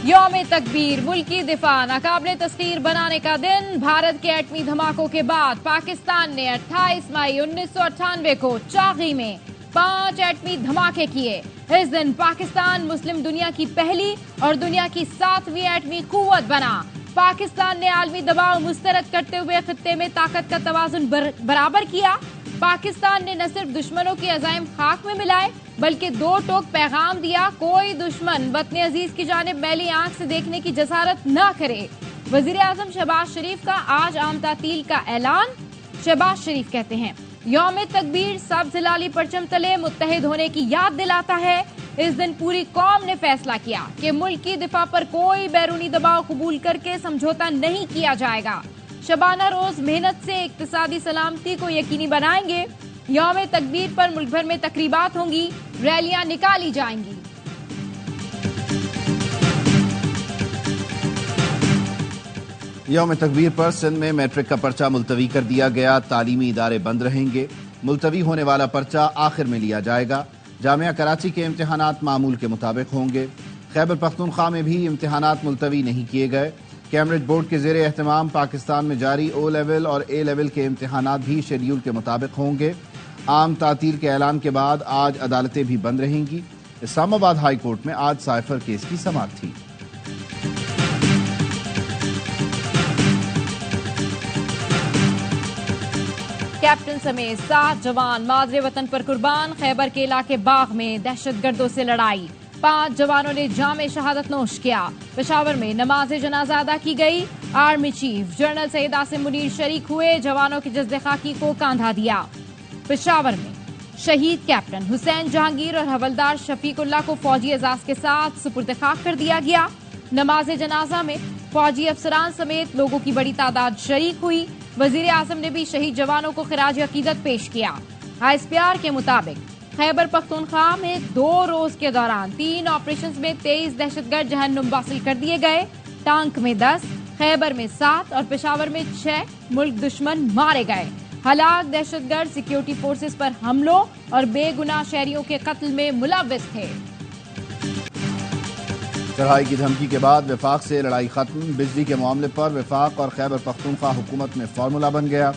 یوم تکبیر ملکی دفاع ناقابل تسخیر بنانے کا دن. بھارت کے ایٹمی دھماکوں کے بعد پاکستان نے 28 مئی 1998 کو چاغی میں 5 ایٹمی دھماکے کیے. اس دن پاکستان مسلم دنیا کی پہلی اور دنیا کی 7ویں ایٹمی قوت بنا. پاکستان نے عالمی دباؤ مسترد کرتے ہوئے خطے میں طاقت کا توازن برابر کیا. پاکستان نے نہ صرف دشمنوں کے عزائم خاک میں ملائے بلکہ 2 ٹوک پیغام دیا: کوئی دشمن وطن عزیز کی جانب میلی آنکھ سے دیکھنے کی جسارت نہ کرے. وزیر اعظم شہباز شریف کا آج عام تعطیل کا اعلان. شہباز شریف کہتے ہیں یوم تکبیر سبز لالی پرچم تلے متحد ہونے کی یاد دلاتا ہے. اس دن پوری قوم نے فیصلہ کیا کہ ملک کی دفاع پر کوئی بیرونی دباؤ قبول کر کے سمجھوتا نہیں کیا جائے گا. شبانہ روز محنت سے اقتصادی سلامتی کو یقینی بنائیں گے. یوم تکبیر پر ملک بھر میں تقریبات ہوں گی، ریلیاں نکالی جائیں گی. یوم تکبیر پر سندھ میں میٹرک کا پرچہ ملتوی کر دیا گیا. تعلیمی ادارے بند رہیں گے. ملتوی ہونے والا پرچہ آخر میں لیا جائے گا. جامعہ کراچی کے امتحانات معمول کے مطابق ہوں گے. خیبر پختونخوا میں بھی امتحانات ملتوی نہیں کیے گئے. کیمبرج بورڈ کے زیر اہتمام پاکستان میں جاری او لیول اور اے لیول کے امتحانات بھی شیڈیول کے مطابق ہوں گے. عام تعطیل کے اعلان کے بعد آج عدالتیں بھی بند رہیں گی. اسلام آباد ہائی کورٹ میں آج سائفر کیس کی سماعت تھی. کیپٹن سمیت 7 جوان مادر وطن پر قربان. خیبر کے علاقے باغ میں دہشت گردوں سے لڑائی. 5 جوانوں نے جام شہادت نوش کیا. پشاور میں نماز جنازہ ادا کی گئی. Army chief general Syed Asim Munir شریک ہوئے. جوانوں کے جسد خاکی کو کاندھا دیا. پشاور میں شہید کیپٹن حسین جہانگیر اور حوالدار شفیق اللہ کو فوجی اعزاز کے ساتھ سپرد خاک کر دیا گیا. نماز جنازہ میں فوجی افسران سمیت لوگوں کی بڑی تعداد شریک ہوئی. وزیر اعظم نے بھی شہید جوانوں کو خراج عقیدت پیش کیا. آئی پی آر کے مطابق خیبر پختونخوا میں 2 روز کے دوران 3 آپریشنز میں 23 دہشت گرد جہنم واصل کر دیے گئے. ٹانک میں 10، خیبر میں 7 اور پشاور میں 6 ملک دشمن مارے گئے. ہلاک دہشت گرد سیکیورٹی فورسز پر حملوں اور بے گناہ شہریوں کے قتل میں ملوث تھے. چڑھائی کی دھمکی کے بعد وفاق سے لڑائی ختم. بجلی کے معاملے پر وفاق اور خیبر پختونخوا حکومت میں فارمولا بن گیا.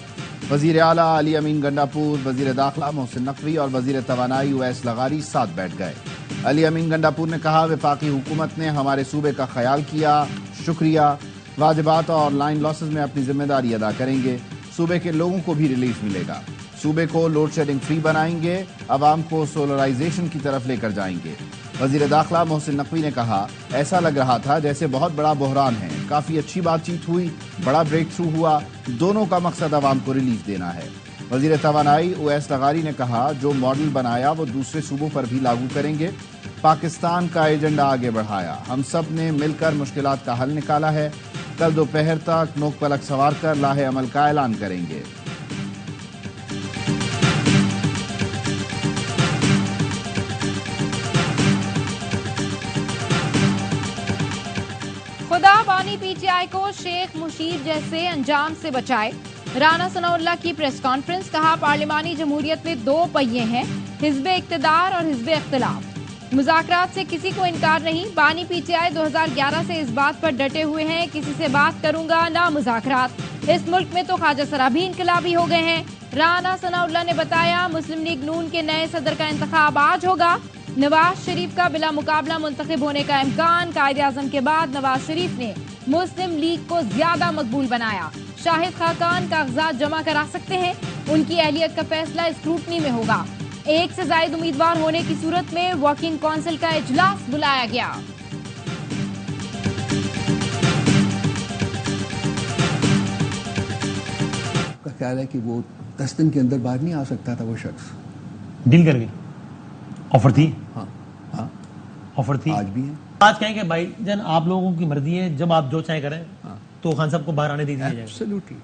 وزیر اعلیٰ علی امین گنڈاپور، وزیر داخلہ محسن نقوی اور وزیر توانائی اویس لغاری ساتھ بیٹھ گئے. علی امین گنڈاپور نے کہا وفاقی حکومت نے ہمارے صوبے کا خیال کیا، شکریہ. واجبات اور لائن لاسز میں اپنی ذمہ داری ادا کریں گے. صوبے کے لوگوں کو بھی ریلیف ملے گا. صوبے کو لوڈ شیڈنگ فری بنائیں گے. عوام کو سولرائزیشن کی طرف لے کر جائیں گے. وزیر داخلہ محسن نقوی نے کہا ایسا لگ رہا تھا جیسے بہت بڑا بحران ہے. کافی اچھی بات چیت ہوئی، بڑا بریک تھرو ہوا. دونوں کا مقصد عوام کو ریلیف دینا ہے. وزیر توانائی اویس لغاری نے کہا جو ماڈل بنایا وہ دوسرے صوبوں پر بھی لاگو کریں گے. پاکستان کا ایجنڈا آگے بڑھایا. ہم سب نے مل کر مشکلات کا حل نکالا ہے. کل دوپہر تک نوک پلک سوار کر لاہ عمل کا اعلان کریں گے. خدا بانی پی ٹی آئی کو شیخ مشیر جیسے انجام سے بچائے. رانا ثناء اللہ کی پریس کانفرنس. کہا پارلیمانی جمہوریت میں 2 پہیے ہیں، حزب اقتدار اور حزب اختلاف. مذاکرات سے کسی کو انکار نہیں. بانی پی ٹی آئی 2011 سے اس بات پر ڈٹے ہوئے ہیں کسی سے بات کروں گا نہ مذاکرات. اس ملک میں تو خواجہ سرا بھی انقلابی ہو گئے ہیں. رانا ثناء اللہ نے بتایا مسلم لیگ نون کے نئے صدر کا انتخاب آج ہوگا. نواز شریف کا بلا مقابلہ منتخب ہونے کا امکان. قائد اعظم کے بعد نواز شریف نے مسلم لیگ کو زیادہ مقبول بنایا. شاہد خاقان کاغذات جمع کرا سکتے ہیں. ان کی اہلیت کا فیصلہ اسکروٹنی میں ہوگا. 1 سے زائد امیدوار ہونے کی صورت میں ورکنگ کونسل کا اجلاس بلایا گیا. کا خیال ہے کہ وہ 10 دن کے اندر باہر نہیں آ سکتا تھا. وہ شخص ڈیل کر گئی. آفر تھی. ہاں ہاں آفر تھی. آج بھی ہے. آج کہیں کہ بھائی جان آپ لوگوں کی مرضی ہے، جب آپ جو چاہیں کریں تو خان صاحب کو باہر آنے دے دیا جائے. ایبسلیوٹلی.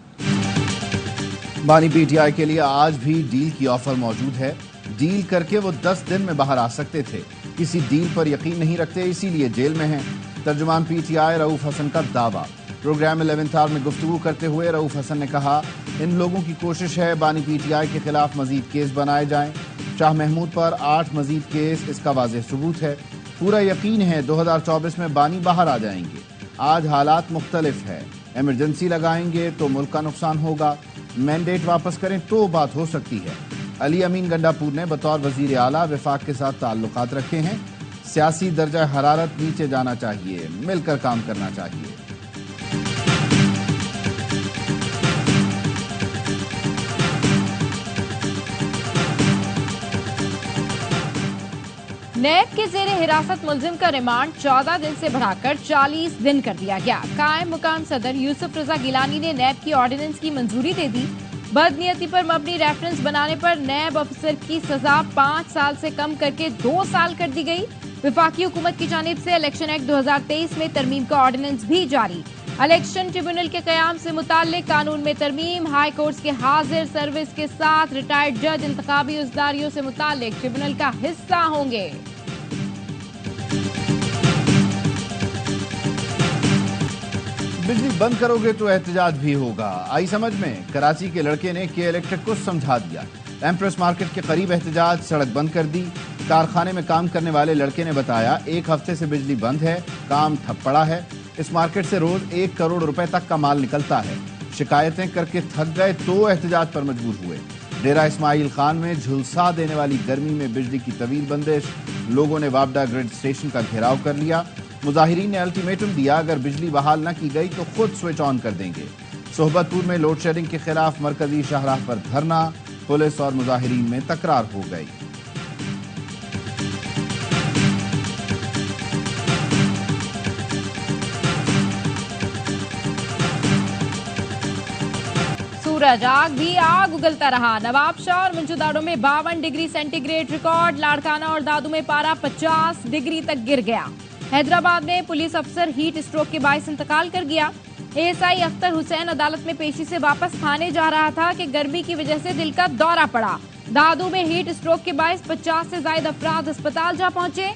بانی پی ٹی آئی کے لیے آج بھی ڈیل کی آفر موجود ہے. ڈیل کر کے وہ 10 دن میں باہر آ سکتے تھے. کسی ڈیل پر یقین نہیں رکھتے اسی لیے جیل میں ہیں. ترجمان پی ٹی آئی رؤوف حسن کا دعویٰ. پروگرام 11th آور میں گفتگو کرتے ہوئے رؤوف حسن نے کہا ان لوگوں کی کوشش ہے بانی پی ٹی آئی کے خلاف مزید کیس بنائے جائیں. شاہ محمود پر 8 مزید کیس اس کا واضح ثبوت ہے. پورا یقین ہے 2024 میں بانی باہر آ جائیں گے. آج حالات مختلف ہے. ایمرجنسی لگائیں گے تو ملک کا نقصان ہوگا. مینڈیٹ واپس کریں تو بات ہو سکتی ہے. علی امین گنڈاپور نے بطور وزیر اعلیٰ وفاق کے ساتھ تعلقات رکھے ہیں. سیاسی درجہ حرارت نیچے جانا چاہیے. مل کر کام کرنا چاہیے. نیب کے زیر حراست ملزم کا ریمانڈ 14 دن سے بڑھا کر 40 دن کر دیا گیا. قائم مقام صدر یوسف رضا گیلانی نے نیب کی آرڈیننس کی منظوری دے دی. بدنیتی پر مبنی ریفرنس بنانے پر نیب افسر کی سزا 5 سال سے کم کر کے 2 سال کر دی گئی. وفاقی حکومت کی جانب سے الیکشن ایکٹ 2023 میں ترمیم کا آرڈیننس بھی جاری. الیکشن ٹریبونل کے قیام سے متعلق قانون میں ترمیم. ہائی کورٹس کے حاضر سروس کے ساتھ ریٹائرڈ جج انتخابی عہدیداریوں سے متعلق ٹریبونل کا حصہ ہوں گے. بجلی بند کرو گے تو احتجاج بھی ہوگا. آئی سمجھ میں؟ کراچی کے لڑکے نے کے الیکٹرک کو سمجھا دیا. ایمپریس مارکیٹ کے قریب احتجاج. سڑک بند کر دی. کارخانے میں کام کرنے والے لڑکے نے بتایا 1 ہفتے سے بجلی بند ہے, کام ٹھپ پڑا ہے. اس مارکیٹ سے روز 1 کروڑ روپے تک کا مال نکلتا ہے. شکایتیں کر کے تھک گئے تو احتجاج پر مجبور ہوئے. ڈیرہ اسماعیل خان میں جھلسا دینے والی گرمی میں بجلی کی طویل بندش. لوگوں نے وابڈا گریڈ اسٹیشن کا گھیراؤ کر لیا. مظاہرین نے الٹیمیٹم دیا اگر بجلی بحال نہ کی گئی تو خود سوئچ آن کر دیں گے. صحبت پور میں لوڈ شیڈنگ کے خلاف مرکزی شاہراہ پر دھرنا. پولیس اور مظاہرین میں تکرار ہو گئی. سورج آگ بھی آگ اگلتا رہا. نواب شاہ اور منچوداڑوں میں 52 degree centigrade record. Larkana اور دادو میں پارا 50 ڈگری تک گر گیا. حیدرآباد میں پولیس افسر ہیٹ اسٹروک کے باعث انتقال کر گیا. A S I Akhtar Hussain عدالت میں پیشی سے واپس تھانے جا رہا تھا کہ گرمی کی وجہ سے دل کا دورہ پڑا. دادو میں ہیٹ اسٹروک کے باعث 50 سے زائد افراد اسپتال جا پہنچے.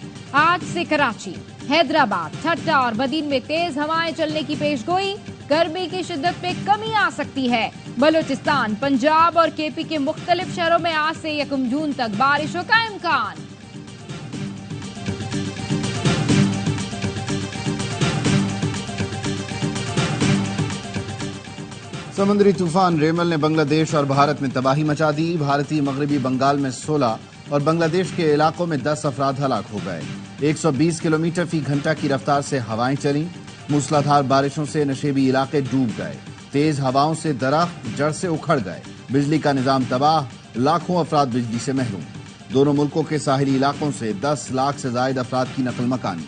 آج سے کراچی, حیدرآباد, ٹھٹا اور بدین میں تیز ہوائیں چلنے کی پیش گوئی. گرمی کی شدت میں کمی آ سکتی ہے. بلوچستان, پنجاب اور کے پی کے مختلف شہروں میں آج سے 1 جون تک بارشوں کا امکان. سمندری طوفان ریمل نے بنگلہ دیش اور بھارت میں تباہی مچا دی. بھارتی مغربی بنگال میں 16 اور بنگلہ دیش کے علاقوں میں 10 افراد ہلاک ہو گئے. 120 کلومیٹر فی گھنٹہ کی رفتار سے ہوائیں چلیں. موسلادھار بارشوں سے نشیبی علاقے ڈوب گئے. تیز ہواؤں سے درخت جڑ سے اکھڑ گئے. بجلی کا نظام تباہ. لاکھوں افراد بجلی سے محروم. دونوں ملکوں کے ساحلی علاقوں سے 10 لاکھ سے زائد افراد کی نقل مکانی.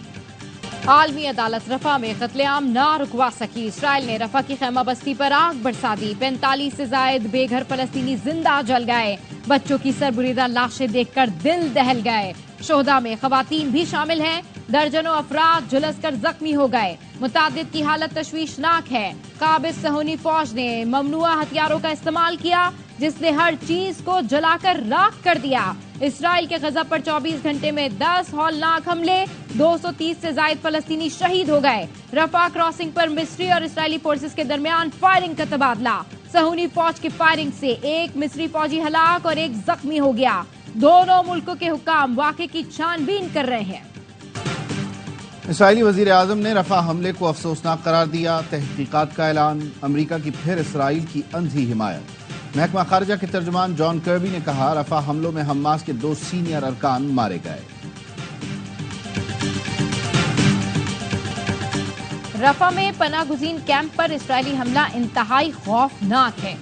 عالمی عدالت رفح میں قتل عام نہ رکوا سکی. اسرائیل نے رفح کی خیمہ بستی پر آگ برسا دی. 45 سے زائد بے گھر فلسطینی زندہ جل گئے. بچوں کی سربریدہ لاشیں دیکھ کر دل دہل گئے. شہداء میں خواتین بھی شامل ہیں. درجنوں افراد جھلس کر زخمی ہو گئے. متعدد کی حالت تشویشناک ہے. قابض صہیونی فوج نے ممنوعہ ہتھیاروں کا استعمال کیا جس نے ہر چیز کو جلا کر راکھ کر دیا. اسرائیل کے غزہ پر 24 گھنٹے میں 10 ہولناک حملے. 230 سے زائد فلسطینی شہید ہو گئے. رفح کراسنگ پر مصری اور اسرائیلی فورسز کے درمیان فائرنگ کا تبادلہ. صہیونی فوج کی فائرنگ سے 1 مصری فوجی ہلاک اور 1 زخمی ہو گیا. دونوں ملکوں کے حکام واقعے کی چھان بین کر رہے ہیں. اسرائیلی وزیر اعظم نے رفح حملے کو افسوسناک قرار دیا. تحقیقات کا اعلان. امریکہ کی پھر اسرائیل کی اندھی حمایت. محکمہ خارجہ کے ترجمان جان کربی نے کہا رفح حملوں میں حماس کے 2 سینئر ارکان مارے گئے. رفح میں پناہ گزین کیمپ پر اسرائیلی حملہ انتہائی خوفناک ہے.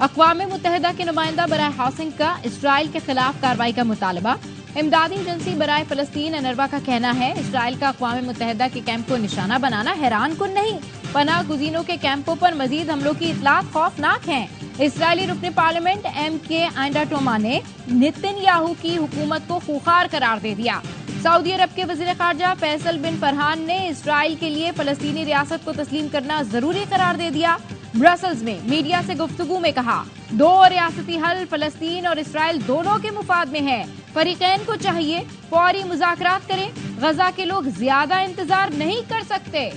اقوام متحدہ کے نمائندہ برائے ہاؤسنگ کا اسرائیل کے خلاف کارروائی کا مطالبہ. امدادی ایجنسی برائے فلسطین انروا کا کہنا ہے اسرائیل کا اقوام متحدہ کے کیمپ کو نشانہ بنانا حیران کن نہیں. پناہ گزینوں کے کیمپوں پر مزید حملوں کی اطلاعات خوفناک ہیں. اسرائیلی رکن پارلیمنٹ ایم کے آئنڈا ٹوما نے نتن یاہو کی حکومت کو خوخار قرار دے دیا. سعودی عرب کے وزیر خارجہ فیصل بن فرحان نے اسرائیل کے لیے فلسطینی ریاست کو تسلیم کرنا ضروری قرار دے دیا. برسلز میں میڈیا سے گفتگو میں کہا 2 ریاستی حل فلسطین اور اسرائیل دونوں کے مفاد میں ہے. فریقین کو چاہیے فوری مذاکرات کریں. غزہ کے لوگ زیادہ انتظار نہیں کر سکتے.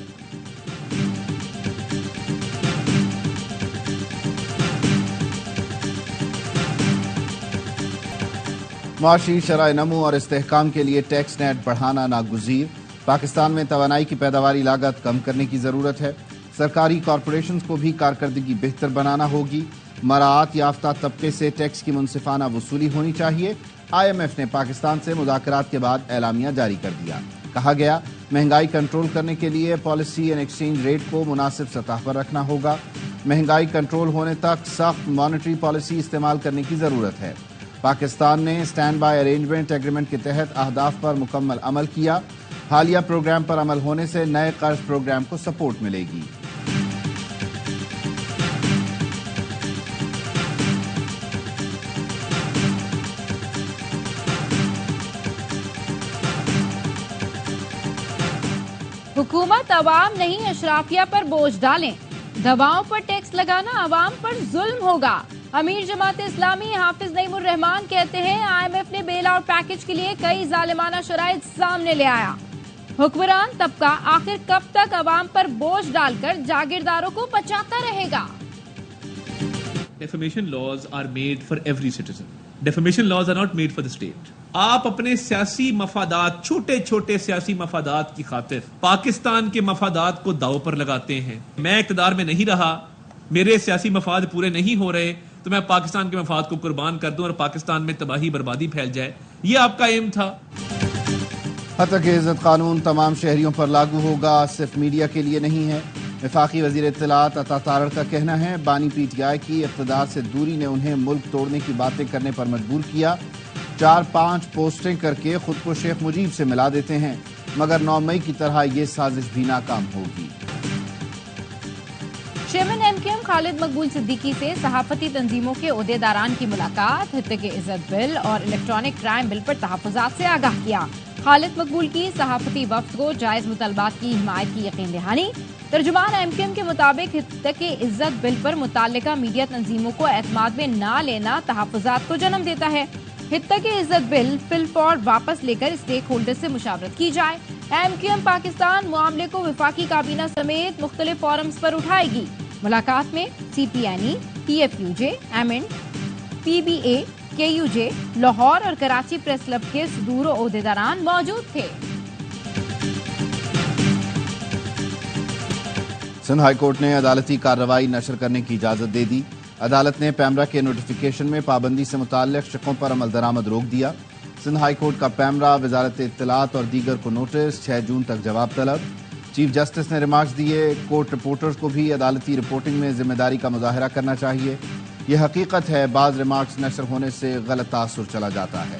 معاشی شرح نمو اور استحکام کے لیے ٹیکس نیٹ بڑھانا ناگزیر. پاکستان میں توانائی کی پیداواری لاگت کم کرنے کی ضرورت ہے. سرکاری کارپوریشنز کو بھی کارکردگی بہتر بنانا ہوگی. مراعات یافتہ طبقے سے ٹیکس کی منصفانہ وصولی ہونی چاہیے. IMF نے پاکستان سے مذاکرات کے بعد اعلامیہ جاری کر دیا. کہا گیا مہنگائی کنٹرول کرنے کے لیے پالیسی اینڈ ایکسچینج ریٹ کو مناسب سطح پر رکھنا ہوگا. مہنگائی کنٹرول ہونے تک سخت مانیٹری پالیسی استعمال کرنے کی ضرورت ہے. پاکستان نے اسٹینڈ بائی ارینجمنٹ ایگریمنٹ کے تحت اہداف پر مکمل عمل کیا. حالیہ پروگرام پر عمل ہونے سے نئے قرض پروگرام کو سپورٹ ملے گی. حکومت عوام نہیں اشرافیہ پر بوجھ ڈالیں. دواؤں پر ٹیکس لگانا عوام پر ظلم ہوگا. امیر جماعت اسلامی حافظ نعیم الرحمان کہتے ہیں IMF نے بیل آؤٹ پیکج کے لیے کئی ظالمانہ شرائط سامنے لے آیا. حکمران طبقہ آخر کب تک عوام پر بوجھ ڈال کر جاگیرداروں کو بچاتا رہے گا؟ Defamation laws are made for every citizen. Defamation laws are not made for the state. آپ اپنے سیاسی مفادات چھوٹے چھوٹے سیاسی مفادات کی خاطر پاکستان کے مفادات کو داؤ پر لگاتے ہیں. میں اقتدار میں نہیں رہا, میرے سیاسی مفاد پورے نہیں ہو رہے تو میں پاکستان کے مفاد کو قربان کر دوں اور پاکستان میں تباہی بربادی پھیل جائے. یہ آپ کا ایم تھا. حتیٰ کہ عزت قانون تمام شہریوں پر لاگو ہوگا, صرف میڈیا کے لیے نہیں ہے. وفاقی وزیر اطلاعات عطا تارڑ کا کہنا ہے بانی PTI کی اقتدار سے دوری نے انہیں ملک توڑنے کی باتیں کرنے پر مجبور کیا. 4-5 پوسٹیں کر کے خود کو شیخ مجیب سے ملا دیتے ہیں, مگر 9 مئی کی طرح یہ سازش بھی ناکام ہوگی. چیئرمین MKM خالد مقبول صدیقی سے صحافتی تنظیموں کے عہدیداران کی ملاقات. حتیٰ کہ عزت بل اور الیکٹرانک کرائم بل پر تحفظات سے آگاہ کیا. خالد مقبول کی صحافتی وفد کو جائز مطالبات کی حمایت کی یقین دہانی. ترجمان MKM کے مطابق حتیٰ کہ عزت بل پر متعلقہ میڈیا تنظیموں کو اعتماد میں نہ لینا تحفظات کو جنم دیتا ہے. حتیٰ کہ عزت بل فلفور واپس لے کر اسٹیک ہولڈر سے مشاورت کی جائے. MKM پاکستان معاملے کو وفاقی کابینہ سمیت مختلف فورمز پر اٹھائے گی. ملاقات میں CPNE, TFUJ, ایمنڈ, PBA, KUJ, Lahore اور کراچی پریس کلب کے صدور و عہدیداران موجود تھے. سندھ ہائی کورٹ نے عدالتی کارروائی نشر کرنے کی اجازت دے دی. عدالت نے پیمرا کے نوٹیفیکیشن میں پابندی سے متعلق شقوں پر عمل درآمد روک دیا. سندھ ہائی کورٹ کا پیمرا, وزارت اطلاعات اور دیگر کو نوٹس, 6 جون تک جواب طلب. چیف جسٹس نے ریمارکس دیے کورٹ رپورٹرز کو بھی عدالتی رپورٹنگ میں ذمہ داری کا مظاہرہ کرنا چاہیے. یہ حقیقت ہے بعض ریمارکس نشر ہونے سے غلط تاثر چلا جاتا ہے.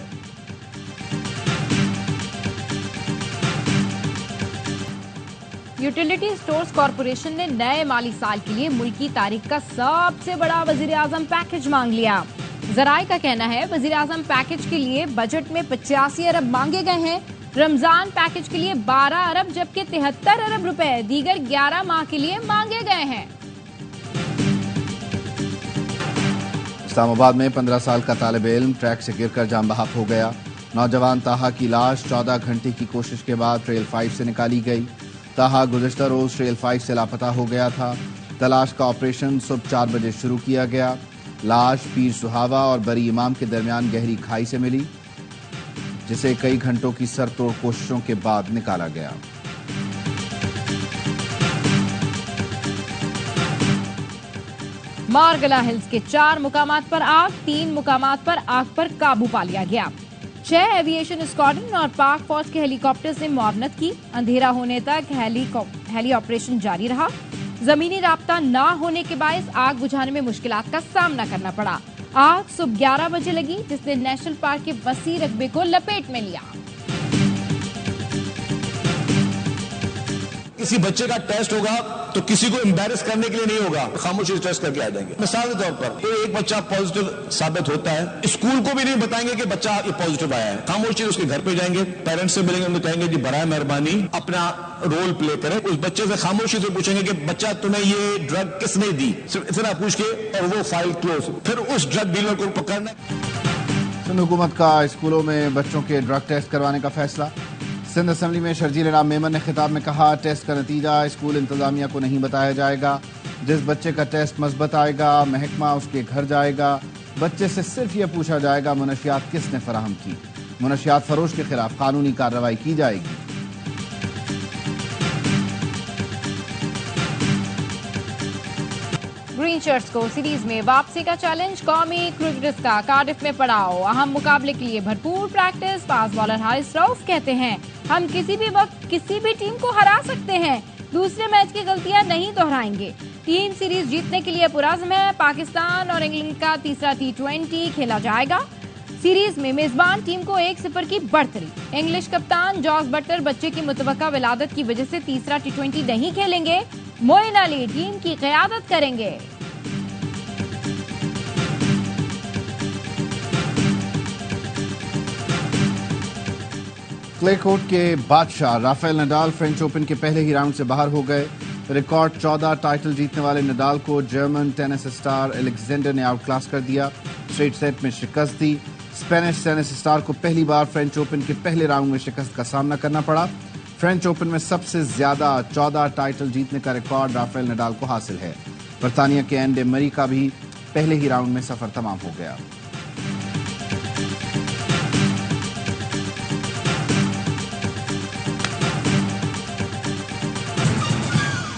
یوٹیلیٹی سٹورز کارپوریشن نے نئے مالی سال کے لیے ملکی تاریخ کا سب سے بڑا وزیر اعظم پیکج مانگ لیا. ذرائع کا کہنا ہے وزیر اعظم پیکج کے لیے بجٹ میں 85 ارب مانگے گئے ہیں. رمضان پیکج کے لیے 12 ارب جبکہ 73 ارب روپے دیگر 11 ماہ کے لیے مانگے گئے ہیں. اسلام آباد میں 15 سال کا طالب علم ٹریک سے گر کر جاں بحق ہو گیا. نوجوان طاہا کی لاش 14 گھنٹے کی کوشش کے بعد ٹریل 5 سے نکالی گئی. طاہا گزشتہ روز ٹریل 5 سے لاپتہ ہو گیا تھا. تلاش کا آپریشن صبح 4 بجے شروع کیا گیا. لاش پیر سہاوا اور بری امام کے درمیان گہری کھائی سے ملی, جسے کئی گھنٹوں کی سر توڑ کوششوں کے بعد نکالا گیا. مارگلا ہلز کے 4 مقامات پر آگ, 3 مقامات پر آگ پر قابو پا لیا گیا. 6 ایویشن اسکواڈرن اور پاک فوج کے ہیلی کاپٹرز نے معاونت کی. اندھیرا ہونے تک ہیلی آپریشن جاری رہا. زمینی رابطہ نہ ہونے کے باعث آگ بجھانے میں مشکلات کا سامنا کرنا پڑا. آگ صبح 11 بجے لگی جس نے نیشنل پارک کے وسیع رقبے کو لپیٹ میں لیا. کسی بچے کا ٹیسٹ ہوگا تو کسی کو امبیرس کرنے کے لیے نہیں ہوگا, خاموشی سے ٹیسٹ کر کے آ جائیں گے. مثال کے طور پر کوئی ایک بچہ پازیٹیو ثابت ہوتا ہے, اسکول کو بھی نہیں بتائیں گے کہ بچہ یہ پازیٹیو آیا ہے. خاموشی سے اس کے گھر پہ جائیں گے, پیرنٹس سے ملیں گے, ان کو کہیں گے جی برائے مہربانی اپنا رول پلے کریں. اس بچے سے خاموشی سے پوچھیں گے کہ بچہ تمہیں یہ ڈرگ کس نے دی, صرف اتنا پوچھ کے اور وہ فائل کلوز. پھر اس ڈرگ ڈیلر کو پکڑنا. سندھ حکومت کا اسکولوں میں بچوں کے ڈرگ ٹیسٹ کروانے کا فیصلہ. سندھ اسمبلی میں شرجیل انعام میمن نے خطاب میں کہا ٹیسٹ کا نتیجہ اسکول انتظامیہ کو نہیں بتایا جائے گا. جس بچے کا ٹیسٹ مثبت آئے گا محکمہ اس کے گھر جائے گا. بچے سے صرف یہ پوچھا جائے گا منشیات کس نے فراہم کی. منشیات فروش کے خلاف قانونی کارروائی کی جائے گی. گرین شرٹس کو سیریز میں واپسی کا چیلنج. قومی کرکٹرز کا کارڈف میں پڑاؤ. اہم مقابلے کے لیے بھرپور پریکٹس. فاسٹ بالر حارث رؤف کہتے ہیں ہم کسی بھی وقت کسی بھی ٹیم کو ہرا سکتے ہیں. دوسرے میچ کی غلطیاں نہیں دہرائیں گے. ٹیم سیریز جیتنے کے لیے پرعزم ہے. پاکستان اور انگلینڈ کا تیسرا T20 کھیلا جائے گا. سیریز میں میزبان ٹیم کو 1-0 کی بڑھتری. انگلش کپتان جاس بٹلر بچے کی متوقع ولادت کی وجہ سے تیسرا T20 نہیں کھیلیں گے. معین علی ٹیم کی قیادت کریں گے. کلے کورٹ کے بادشاہ رافیل نڈال فرینچ اوپن کے پہلے ہی راؤنڈ سے باہر ہو گئے. ریکارڈ 14 ٹائٹل جیتنے والے نڈال کو جرمن ٹینس اسٹار الیگزینڈر نے آؤٹ کلاس کر دیا. اسٹریٹ سیٹ میں شکست دی. اسپینش ٹینس اسٹار کو پہلی بار فرینچ اوپن کے پہلے راؤنڈ میں شکست کا سامنا کرنا پڑا. فرینچ اوپن میں سب سے زیادہ 14 ٹائٹل جیتنے کا ریکارڈ رافیل نڈال کو حاصل ہے. برطانیہ کے اینڈے مری کا بھی پہلے ہی راؤنڈ میں سفر تمام ہو گیا.